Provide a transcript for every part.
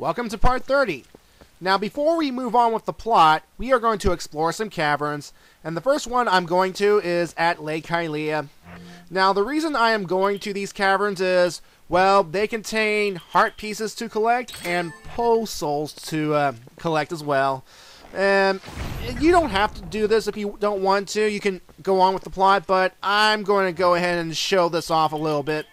welcome to part 30. Now before we move on with the plot, we are going to explore some caverns, and the first one I'm going to is at Lake Hylia. Now the reason I am going to these caverns is, well, they contain heart pieces to collect and Poe souls to collect as well. And you don't have to do this if you don't want to. You can go on with the plot, but I'm going to go ahead and show this off a little bit.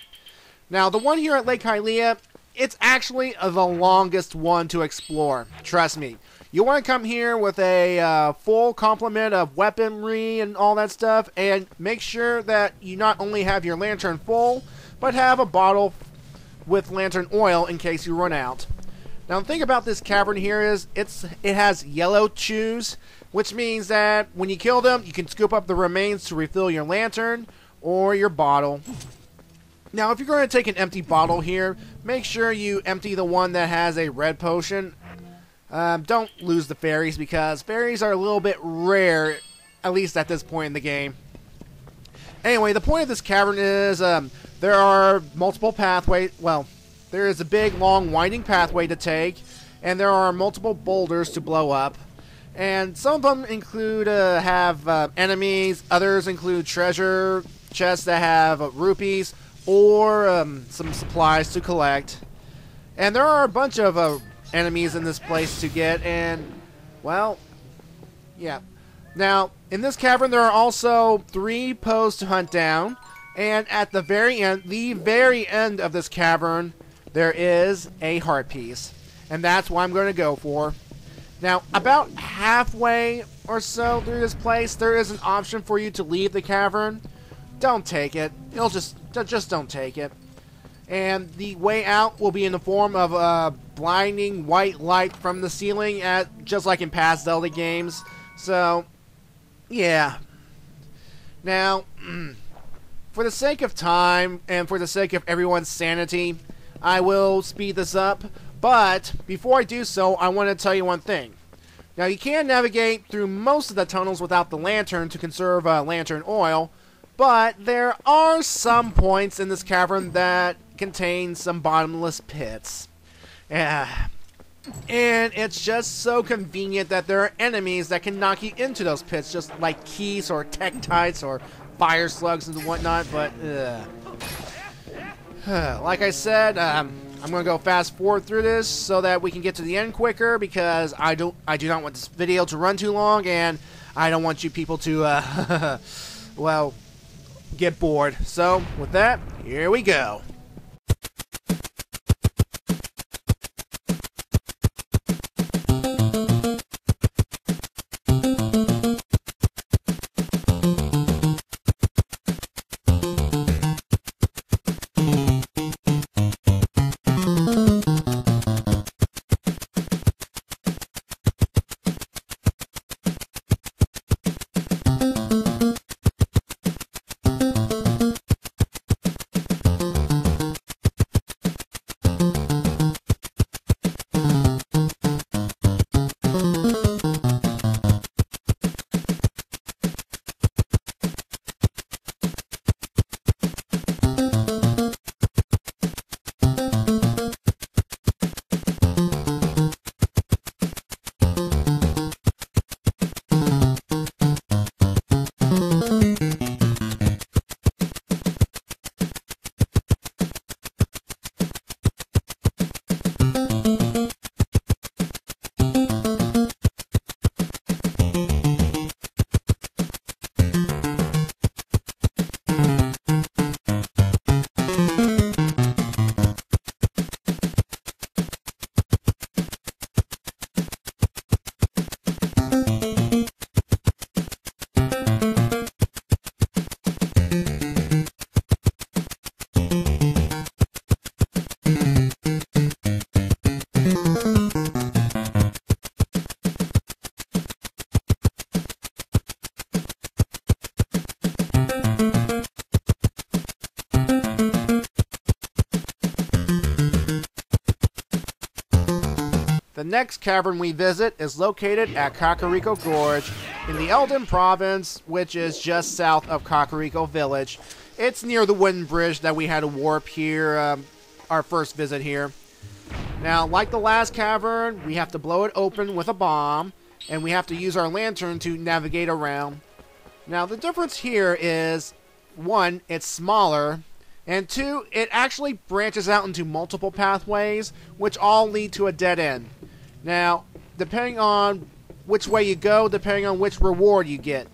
Now, the one here at Lake Hylia, it's actually the longest one to explore. Trust me. You want to come here with a full complement of weaponry and all that stuff, and make sure that you not only have your lantern full, but have a bottle with lantern oil in case you run out. Now the thing about this cavern here is it has yellow chews, which means that when you kill them, you can scoop up the remains to refill your lantern or your bottle. Now if you're going to take an empty bottle here, make sure you empty the one that has a red potion. Don't lose the fairies because fairies are a little bit rare, at least at this point in the game. Anyway, the point of this cavern is there are multiple pathways. Well, there is a big, long, winding pathway to take, and there are multiple boulders to blow up. And some of them include have enemies, others include treasure chests that have rupees, or some supplies to collect. And there are a bunch of enemies in this place to get, and, well, yeah. Now, in this cavern, there are also 3 Poes to hunt down, and at the very end of this cavern, there is a heart piece, and that's what I'm going to go for. Now, about halfway or so through this place, there is an option for you to leave the cavern. Don't take it. It'll just don't take it. And the way out will be in the form of a blinding white light from the ceiling, just like in past Zelda games. So, yeah. Now, for the sake of time and for the sake of everyone's sanity, I will speed this up, but before I do so, I want to tell you one thing. Now, you can navigate through most of the tunnels without the lantern to conserve lantern oil, but there are some points in this cavern that contain some bottomless pits. And it's just so convenient that there are enemies that can knock you into those pits, just like keys or tektites or fire slugs and whatnot, but like I said, I'm going to go fast forward through this so that we can get to the end quicker, because I do not want this video to run too long, and I don't want you people to, well, get bored. So, with that, here we go. The next cavern we visit is located at Cocorico Gorge in the Elden province, which is just south of Cocorico Village. It's near the wooden bridge that we had to warp here, our first visit here. Now, like the last cavern, we have to blow it open with a bomb, and we have to use our lantern to navigate around. Now, the difference here is, 1, it's smaller, and 2, it actually branches out into multiple pathways, which all lead to a dead end. Now, depending on which way you go, depending on which reward you get.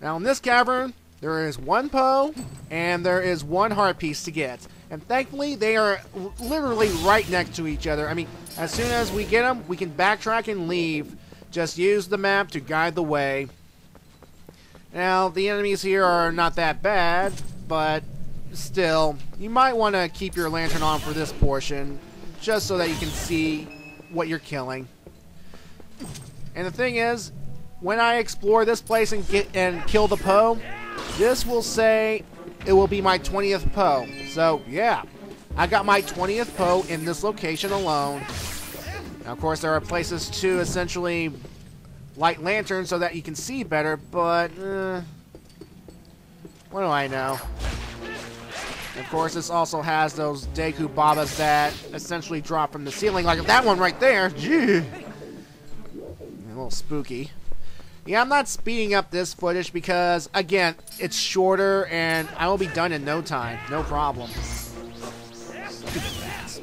Now, in this cavern, there is 1 Poe, and there is 1 heart piece to get. And thankfully, they are literally right next to each other. I mean, as soon as we get them, we can backtrack and leave. Just use the map to guide the way. Now, the enemies here are not that bad, but still, you might want to keep your lantern on for this portion, just so that you can see what you're killing. And the thing is, when I explore this place and kill the Poe, this will say it will be my 20th Poe. So, yeah, I got my 20th Poe in this location alone. Now, of course, there are places to essentially light lanterns so that you can see better, but, what do I know? Of course, this also has those Deku Babas that essentially drop from the ceiling, like that one right there. Gee. A little spooky. Yeah, I'm not speeding up this footage because, again, it's shorter and I will be done in no time. No problem. Stupid bats.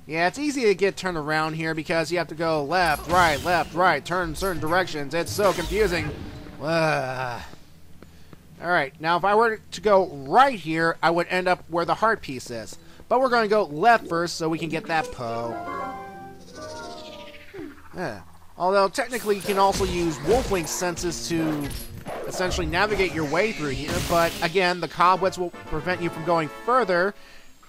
Yeah, it's easy to get turned around here because you have to go left, right, turn certain directions. It's so confusing. Alright, now if I were to go right here, I would end up where the heart piece is. But we're going to go left first so we can get that Poe. Although, technically, you can also use Wolf-Link senses to essentially navigate your way through here. But, again, the cobwebs will prevent you from going further,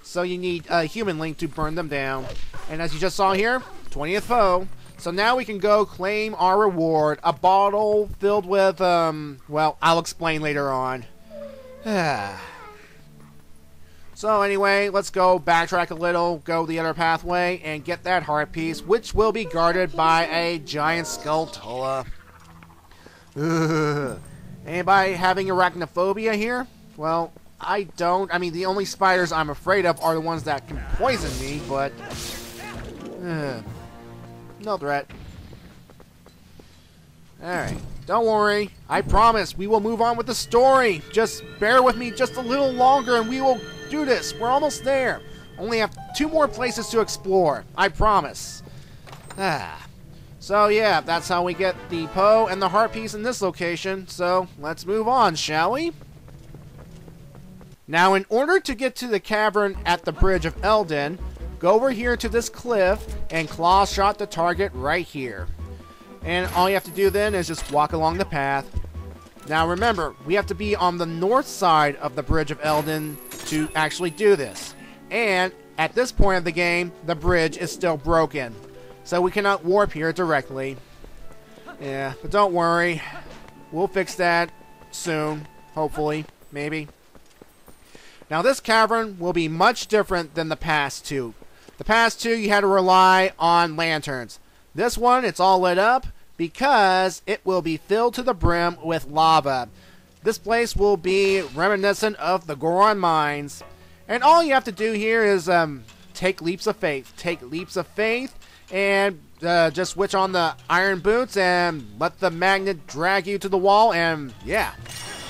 so you need a human link to burn them down. And as you just saw here, 20th Poe. So now we can go claim our reward. A bottle filled with, well, I'll explain later on. So anyway, let's go backtrack a little, go the other pathway, and get that heart piece, which will be guarded by a giant Skulltula. Anybody having arachnophobia here? Well, I don't. I mean, the only spiders I'm afraid of are the ones that can poison me, but no threat. Alright, don't worry. I promise we will move on with the story. Just bear with me just a little longer and we will do this. We're almost there. Only have 2 more places to explore. I promise. So yeah, that's how we get the Poe and the heart piece in this location. So let's move on, shall we? Now, in order to get to the cavern at the bridge of Elden, go over here to this cliff and claw shot the target right here. And all you have to do then is just walk along the path. Now remember, we have to be on the north side of the bridge of Elden to actually do this. And at this point of the game, the bridge is still broken. So we cannot warp here directly. Yeah, but don't worry. We'll fix that soon. Hopefully. Maybe. Now this cavern will be much different than the past 2. The past 2 you had to rely on lanterns. This one, it's all lit up because it will be filled to the brim with lava. This place will be reminiscent of the Goron mines. And all you have to do here is take leaps of faith. Take leaps of faith and just switch on the iron boots and let the magnet drag you to the wall, and yeah.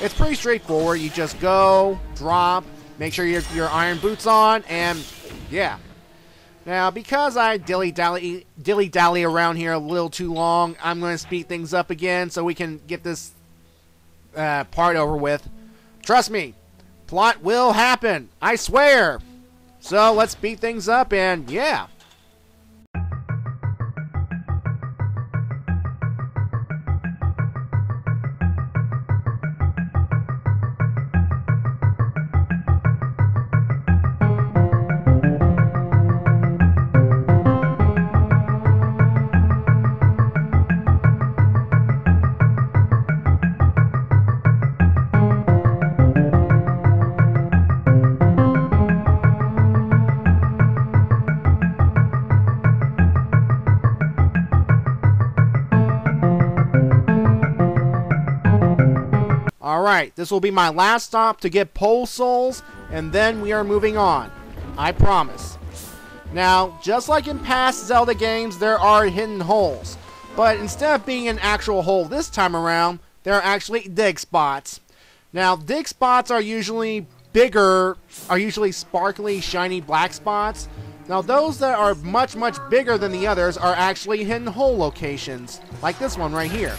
It's pretty straightforward. You just go, drop, make sure your iron boots on, and yeah. Now, because I dilly-dally around here a little too long, I'm going to speed things up again so we can get this part over with. Trust me, plot will happen. I swear. So let's speed things up, and yeah. Alright, this will be my last stop to get pole souls, and then we are moving on. I promise. Now, just like in past Zelda games, there are hidden holes. But instead of being an actual hole this time around, there are actually dig spots. Now, dig spots are usually bigger, are usually sparkly, shiny black spots. Now, those that are much, much bigger than the others are actually hidden hole locations, like this one right here.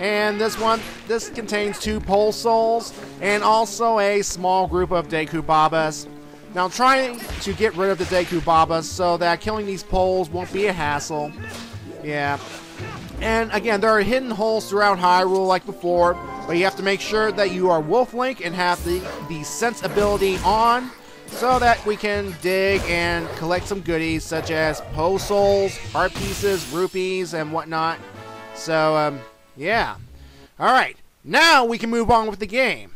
And this contains 2 pole souls, and also a small group of Deku Babas. Now, I'm trying to get rid of the Deku Babas so that killing these poles won't be a hassle. Yeah. And again, there are hidden holes throughout Hyrule like before, but you have to make sure that you are Wolf Link and have the sense ability on, so that we can dig and collect some goodies such as pole souls, heart pieces, rupees, and whatnot. So, yeah. Alright, now we can move on with the game.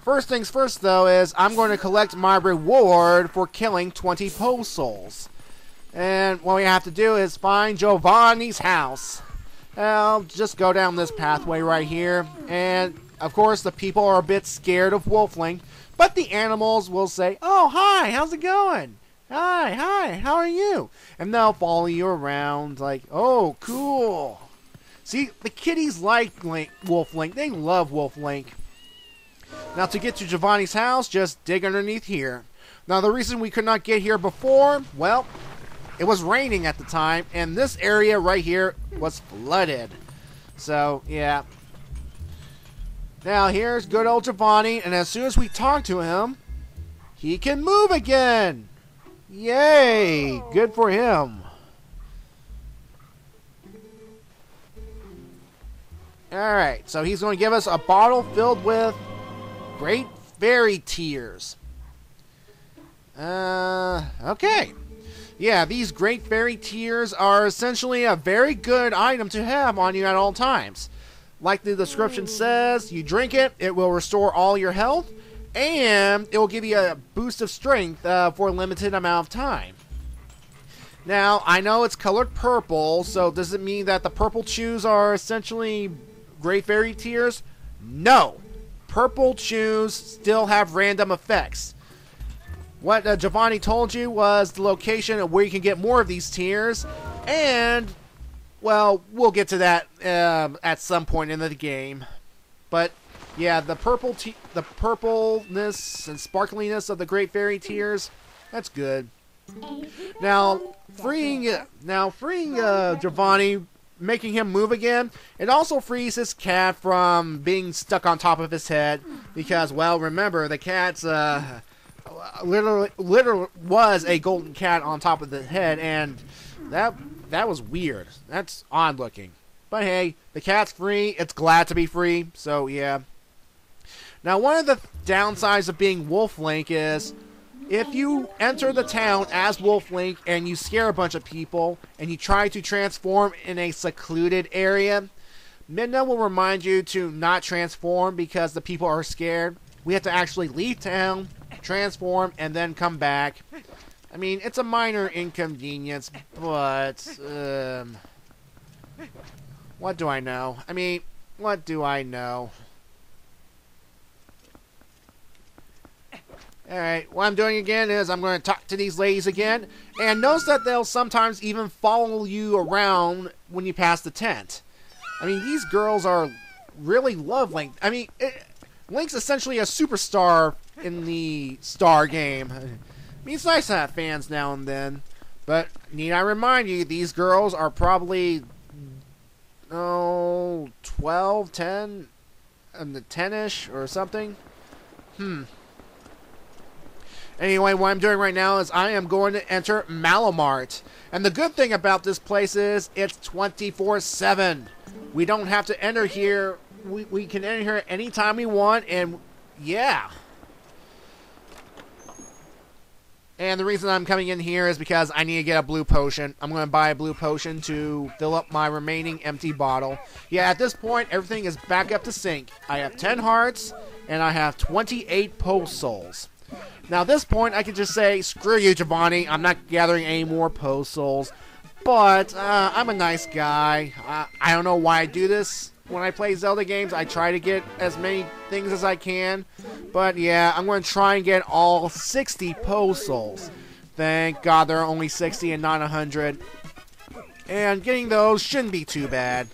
First things first, though, is I'm going to collect my reward for killing 20 pole souls. And what we have to do is find Giovani's house. I'll just go down this pathway right here. And, of course, the people are a bit scared of Wolf Link, but the animals will say, "Oh, hi, how's it going? Hi, how are you?" And they'll follow you around like, "Oh, cool." See, the kitties like Wolf Link. They love Wolf Link. Now, to get to Giovani's house, just dig underneath here. Now, the reason we could not get here before, well, it was raining at the time, and this area right here was flooded. So, yeah. Now, here's good old Giovani, and as soon as we talk to him, he can move again! Yay! Good for him. Alright, so he's going to give us a bottle filled with Great Fairy Tears. Okay. Yeah, these Great Fairy Tears are essentially a very good item to have on you at all times. Like the description says, you drink it, it will restore all your health, and it will give you a boost of strength for a limited amount of time. Now, I know it's colored purple, so does it mean that the purple chews are essentially Great Fairy Tears? No! Purple chews still have random effects. What Giovani told you was the location of where you can get more of these tears, and, well, we'll get to that at some point in the game. But yeah, the purpleness and sparkliness of the Great Fairy Tears, that's good. Now freeing Giovani, making him move again, it also frees his cat from being stuck on top of his head, because, well, remember, the cat's literally was a golden cat on top of the head, and that was weird. That's odd looking. But hey, the cat's free. It's glad to be free. So yeah. Now, one of the downsides of being Wolf Link is if you enter the town as Wolf Link and you scare a bunch of people and you try to transform in a secluded area, Midna will remind you to not transform because the people are scared. We have to actually leave town, transform, and then come back. I mean, it's a minor inconvenience, but what do I know? I mean, what do I know? Alright, what I'm doing again is I'm going to talk to these ladies again, and notice that they'll sometimes even follow you around when you pass the tent. I mean, these girls are really love Link. I mean, Link's essentially a superstar in the Star game. I mean, it's nice to have fans now and then, but need I remind you, these girls are probably, 12, 10, and the 10-ish or something. Anyway, what I'm doing right now is I am going to enter Malamart. And the good thing about this place is it's 24/7. We don't have to enter here. We can enter here anytime we want, and yeah. And the reason I'm coming in here is because I need to get a blue potion. I'm going to buy a blue potion to fill up my remaining empty bottle. Yeah, at this point, everything is back up to sync. I have 10 hearts, and I have 28 post souls. Now, at this point, I can just say, screw you, Giovani. I'm not gathering any more post souls. But I'm a nice guy. I don't know why I do this. when I play Zelda games. I try to get as many things as I can. But yeah, I'm going to try and get all 60 Poe Souls. Thank God there are only 60 and not 100. And getting those shouldn't be too bad.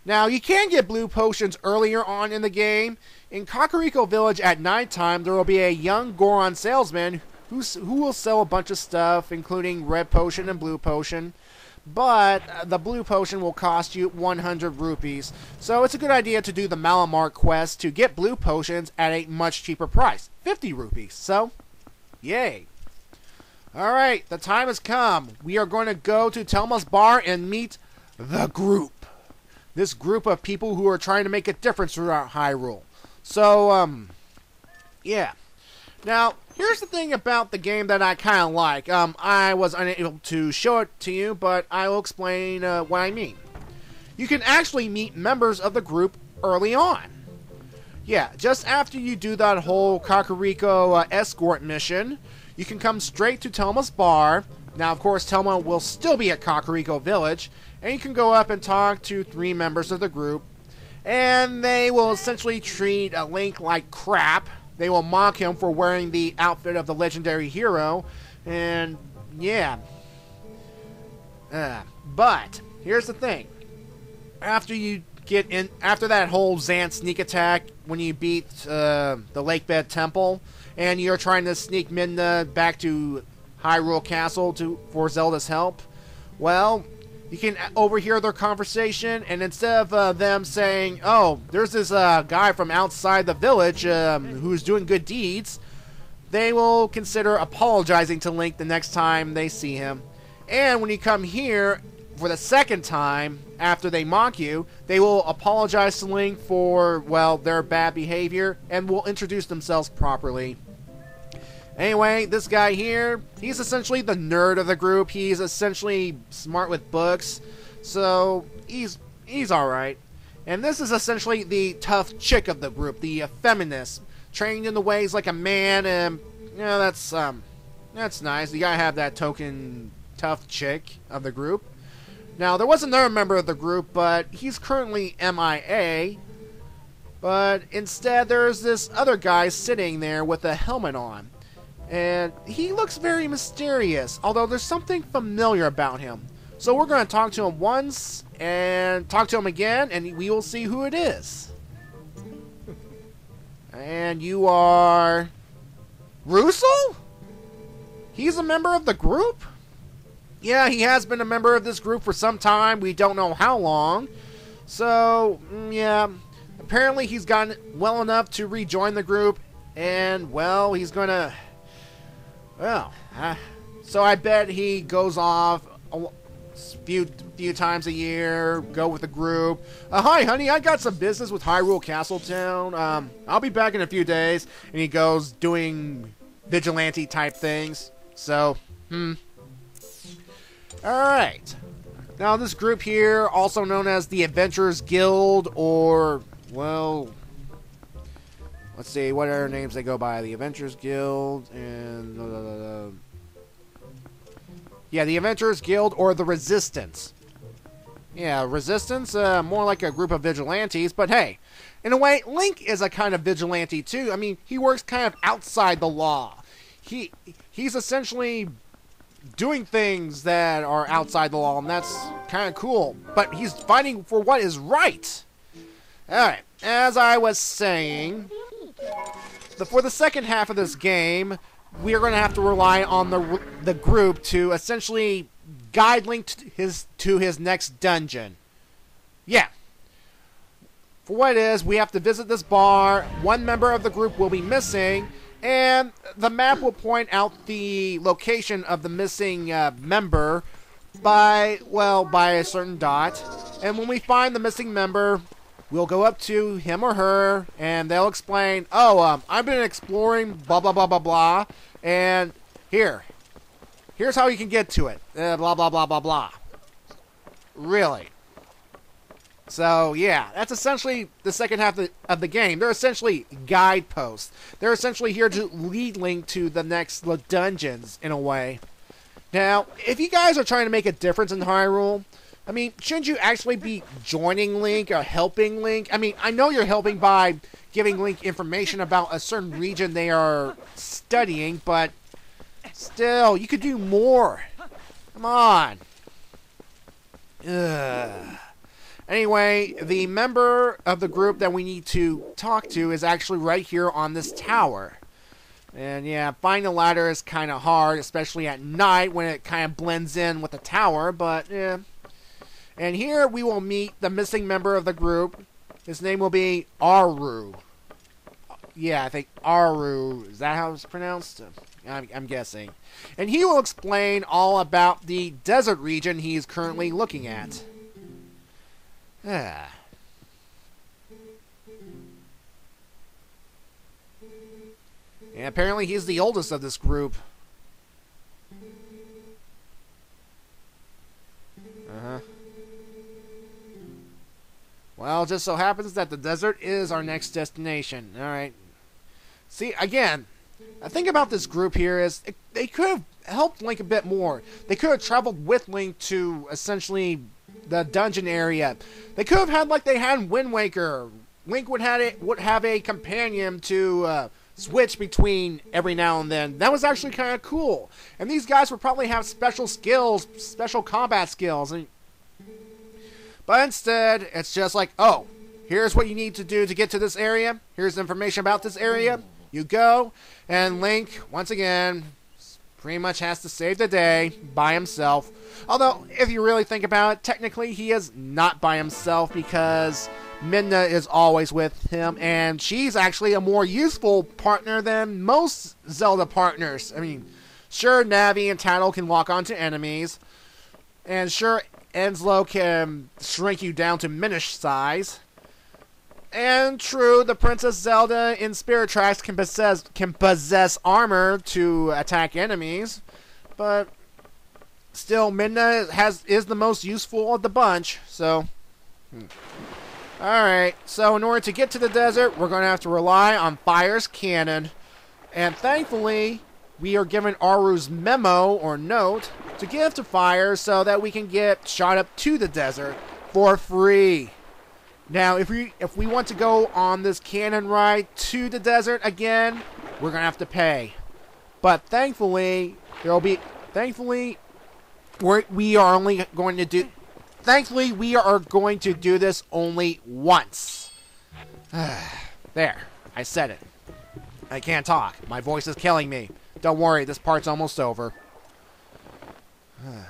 Now, you can get blue potions earlier on in the game. In Cocorico Village at nighttime, there will be a young Goron salesman who will sell a bunch of stuff, including red potion and blue potion. But the blue potion will cost you 100 rupees. So it's a good idea to do the Malamar quest to get blue potions at a much cheaper price, 50 rupees. So, yay. Alright, the time has come. We are going to go to Telma's bar and meet the group. This group of people who are trying to make a difference throughout Hyrule. So, yeah. Now, here's the thing about the game that I kind of like. I was unable to show it to you, but I will explain what I mean. You can actually meet members of the group early on. Yeah, just after you do that whole Cocorico escort mission, you can come straight to Telma's bar. Now, of course, Telma will still be at Cocorico Village, and you can go up and talk to 3 members of the group, and they will essentially treat Link like crap. They will mock him for wearing the outfit of the legendary hero, and yeah. But here's the thing: after that whole Zan sneak attack, when you beat the Lakebed Temple, and you're trying to sneak Midna back to Hyrule Castle for Zelda's help, well, you can overhear their conversation, and instead of them saying, "Oh, there's this guy from outside the village who's doing good deeds," they will consider apologizing to Link the next time they see him. And when you come here for the second time, after they mock you, they will apologize to Link for, well, their bad behavior, and will introduce themselves properly. Anyway, this guy here, he's essentially the nerd of the group. He's essentially smart with books, so he's alright. And this is essentially the tough chick of the group, the feminist, trained in the ways like a man, and you know, that's nice. You gotta have that token tough chick of the group. Now, there was another member of the group, but he's currently MIA. But instead, there's this other guy sitting there with a helmet on. And he looks very mysterious, although there's something familiar about him. So we're going to talk to him once, and talk to him again, and we will see who it is. And you are... Russell? He's a member of the group? Yeah, he has been a member of this group for some time. We don't know how long. So, yeah. Apparently he's gotten well enough to rejoin the group, and, well, he's going to... Well, so I bet he goes off a few times a year, go with the group. Hi, honey, I got some business with Hyrule Castletown. I'll be back in a few days. And he goes doing vigilante-type things. So, Alright. Now, this group here, also known as the Adventurers Guild, or, well... Let's see, what other names they go by? The Adventurers Guild, and... yeah, the Adventurers Guild, or the Resistance. Yeah, Resistance, more like a group of vigilantes, but hey, in a way, Link is a kind of vigilante too. I mean, he works kind of outside the law. He's essentially doing things that are outside the law, and that's kind of cool. But he's fighting for what is right. Alright, as I was saying... For the second half of this game, we are going to have to rely on the group to essentially guide Link to his next dungeon. Yeah. For what it is, we have to visit this bar, one member of the group will be missing, and the map will point out the location of the missing member by a certain dot. And when we find the missing member... we'll go up to him or her, and they'll explain, oh, I've been exploring, blah, blah, blah, blah, blah, and here's how you can get to it, blah, blah, blah, blah, blah. Really. So, yeah, that's essentially the second half of the game. They're essentially guideposts. They're essentially here to lead Link to the next dungeons, in a way. Now, if you guys are trying to make a difference in Hyrule, I mean, shouldn't you actually be joining Link or helping Link? I mean, I know you're helping by giving Link information about a certain region they are studying, but still, you could do more. Come on. Ugh. Anyway, the member of the group that we need to talk to is actually right here on this tower. And yeah, finding the ladder is kind of hard, especially at night when it kind of blends in with the tower, but yeah. And here we will meet the missing member of the group. His name will be Aru. Yeah, I think Aru. Is that how it's pronounced? I'm guessing. And he will explain all about the desert region he's currently looking at. And apparently he's the oldest of this group. Well, it just so happens that the desert is our next destination. Alright. See, again, the thing about this group here is they could have helped Link a bit more. They could have traveled with Link to essentially the dungeon area. They could have had like they had in Wind Waker. Link would have a companion to switch between every now and then. That was actually kind of cool. And these guys would probably have special skills, special combat skills. But instead, it's just like, oh, here's what you need to do to get to this area. Here's information about this area. You go, and Link, once again, pretty much has to save the day by himself. Although, if you really think about it, technically he is not by himself because Midna is always with him, and she's actually a more useful partner than most Zelda partners. I mean, sure, Navi and Tattle can walk onto enemies, and sure, Enslow can shrink you down to minish size. And true, the Princess Zelda in Spirit Tracks can possess armor to attack enemies, but still, Midna is the most useful of the bunch. So, alright. So in order to get to the desert, we're going to have to rely on Fire's cannon, and thankfully, we are given Aru's memo or note to give to Fire so that we can get shot up to the desert for free. Now, if we want to go on this cannon ride to the desert again, we're gonna have to pay. But thankfully, we are going to do this only once. There, I said it. I can't talk. My voice is killing me. Don't worry, this part's almost over.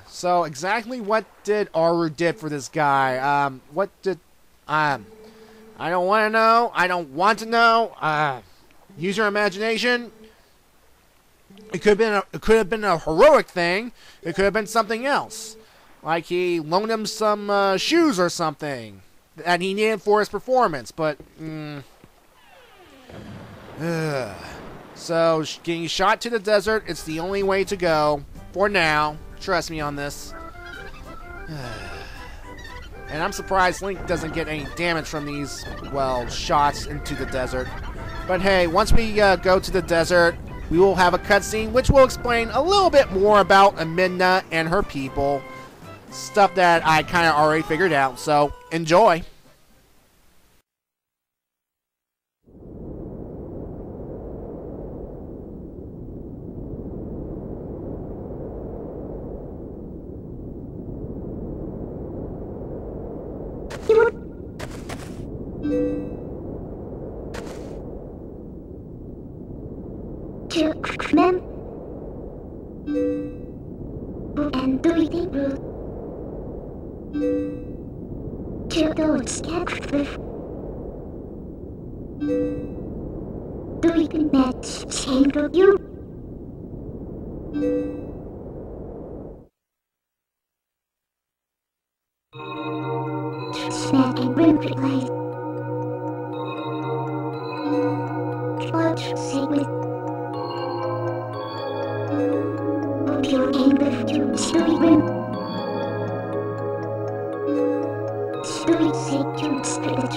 So, exactly what did Aru did for this guy? What did... I don't want to know. I don't want to know. Use your imagination. It could have been a heroic thing. It could have been something else. Like he loaned him some shoes or something that he needed for his performance. But, so, getting shot to the desert, it's the only way to go. For now. Trust me on this. And I'm surprised Link doesn't get any damage from these, well, shots into the desert. But hey, once we go to the desert, we will have a cutscene which will explain a little bit more about Midna and her people. Stuff that I kind of already figured out, so enjoy. Snack and rim replies. Watch segment. Pure anger to story rim. Story say to spirit.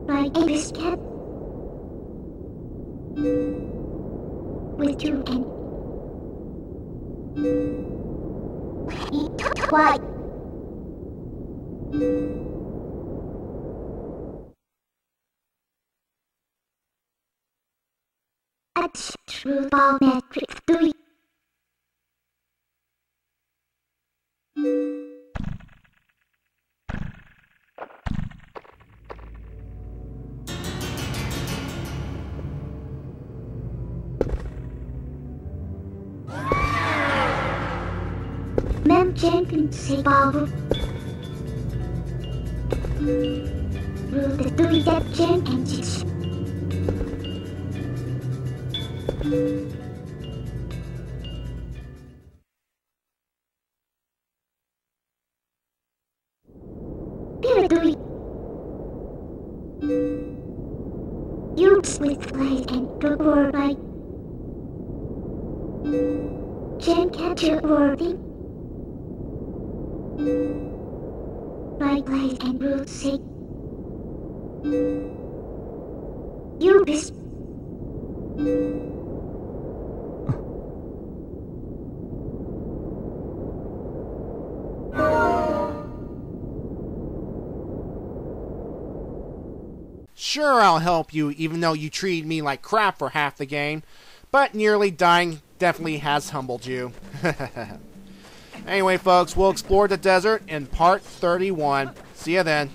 Like Abyss Cat. With you and Twilight. At true ball metrics 3. Mem champion say Babu. Rule the 3 dead championships. Piratui. Use with flight and Gogor by Gem catcher worthy. Right place and rule sake. You bis. Sure, I'll help you, even though you treated me like crap for half the game, but nearly dying definitely has humbled you. Anyway, folks, we'll explore the desert in part 31. See ya then.